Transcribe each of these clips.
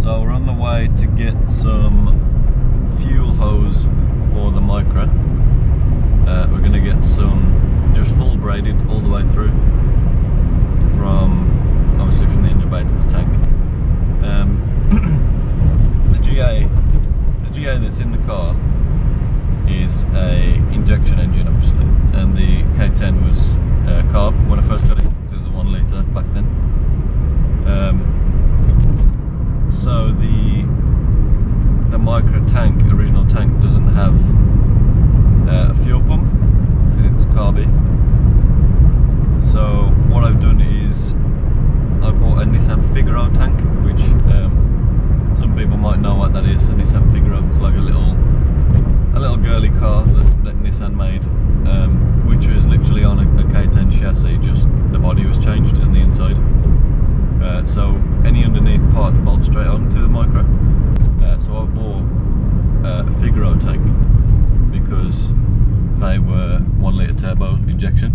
So we're on the way to get some fuel hose for the Micra. We're going to get some just full braided all the way through, obviously from the engine bay to the tank. The GA that's in the car is a injection engine, obviously, and the K10 was carb when I first got it. It was a 1 litre back then. So the Micra tank, original tank, doesn't have a fuel pump because it's carby. So what I've done is I bought a Nissan Figaro tank, which some people might know what that is. A Nissan Figaro, it's like a little girly car that Nissan made, which was literally on a K10 chassis, just the body was changed and the inside. So any underneath part bolts straight onto the Micra. So I bought a Figaro tank because they were 1 litre turbo injection.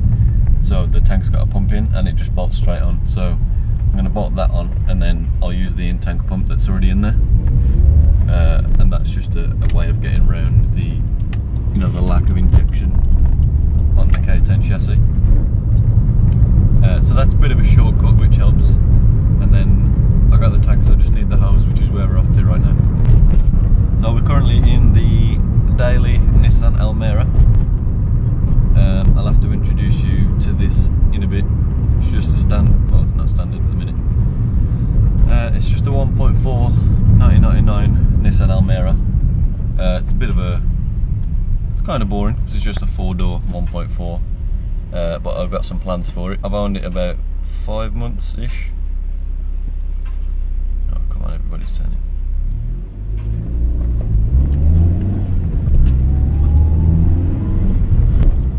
So the tank's got a pump in and it just bolts straight on. So I'm going to bolt that on and then I'll use the in-tank pump that's already in there. And that's just a way of getting around the lack of injection on the K10 chassis. So that's a bit of a shortcut, which helps. And then I got the tank, so I just need the hose, which is where we're off to right now. So we're currently in the daily Nissan Almera. I'll have to introduce you to this in a bit. It's just a well, it's not standard at the minute. It's just a 1.4 1999 Nissan Almera. It's a bit of it's kind of boring because it's just a 4-door 1.4. But I've got some plans for it. I've owned it about 5 months-ish. Oh, come on, everybody's turning.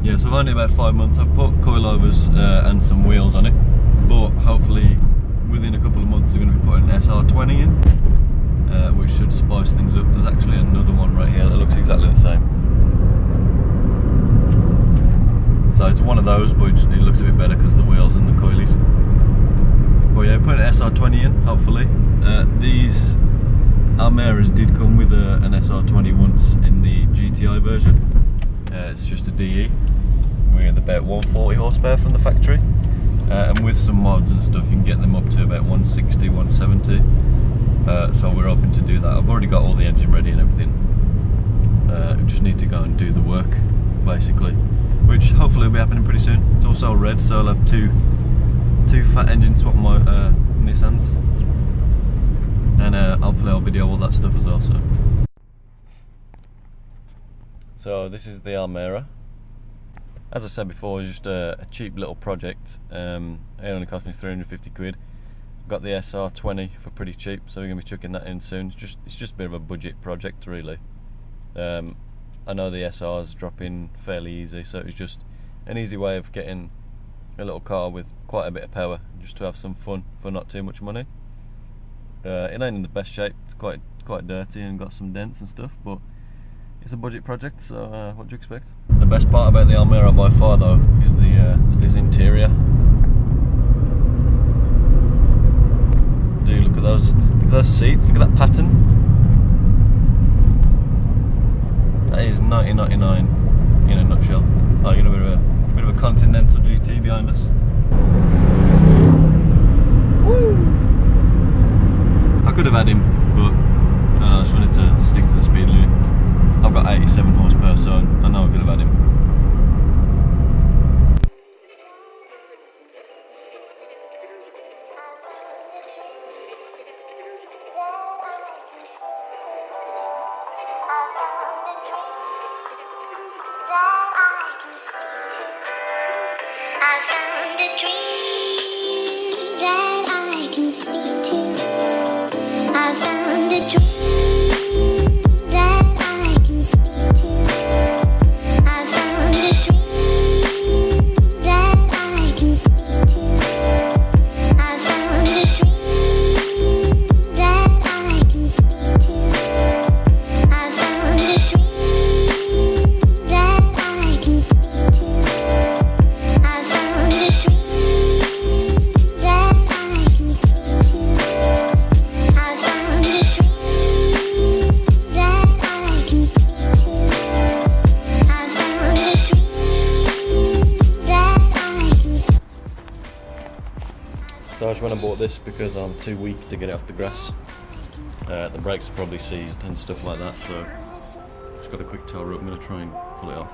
Yeah, so I've owned it about 5 months. I've put coilovers and some wheels on it, but hopefully within a couple of months we're going to be putting an SR20 in, which should spice things up. There's actually another one right here that looks exactly the same. So it's one of those, but it looks a bit better because of the wheels and the coilies. But yeah, putting an SR20 in, hopefully. These Almeras did come with an SR20 once in the GTI version. It's just a DE with about 140 horsepower from the factory. And with some mods and stuff, you can get them up to about 160, 170. So we're hoping to do that. I've already got all the engine ready and everything. Just need to go and do the work, basically, which hopefully will be happening pretty soon. It's also red, so I'll have two fat engines swap my Nissans, and hopefully I'll video all that stuff as well. So this is the Almera. As I said before, it's just a cheap little project. It only cost me 350 quid. Got the SR20 for pretty cheap, so we're going to be chucking that in soon. It's just a bit of a budget project, really. I know the SRs drop in fairly easy, so it's just an easy way of getting a little car with quite a bit of power, just to have some fun for not too much money. It ain't in the best shape. It's quite dirty and got some dents and stuff, but it's a budget project, so what do you expect? The best part about the Almera by far, though, is this interior. Dude, look at those seats. Look at that pattern. That is 1999 in a nutshell. Oh, you know, a bit of a Continental GT behind us. Woo! I could have had him, but I just wanted to stick to the speed limit. I've got 87 horsepower, so I know I could have had him. when I bought this because I'm too weak to get it off the grass. The brakes are probably seized and stuff like that, so just got a quick tow rope. I'm going to try and pull it off.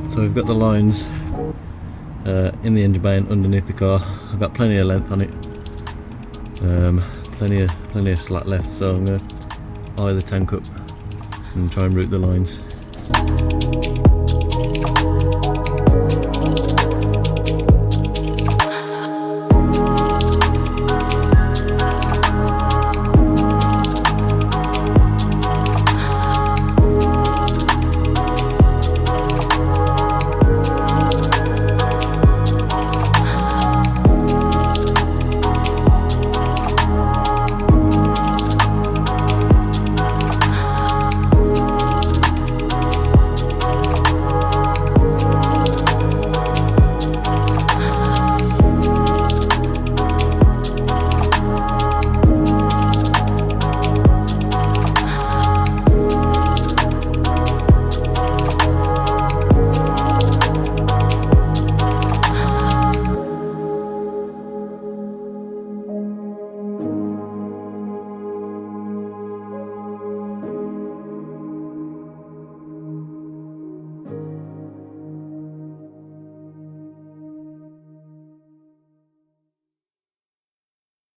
So we've got the lines in the engine bay and underneath the car. I've got plenty of length on it, plenty of slack left, so I'm going to eye the tank up and try and route the lines.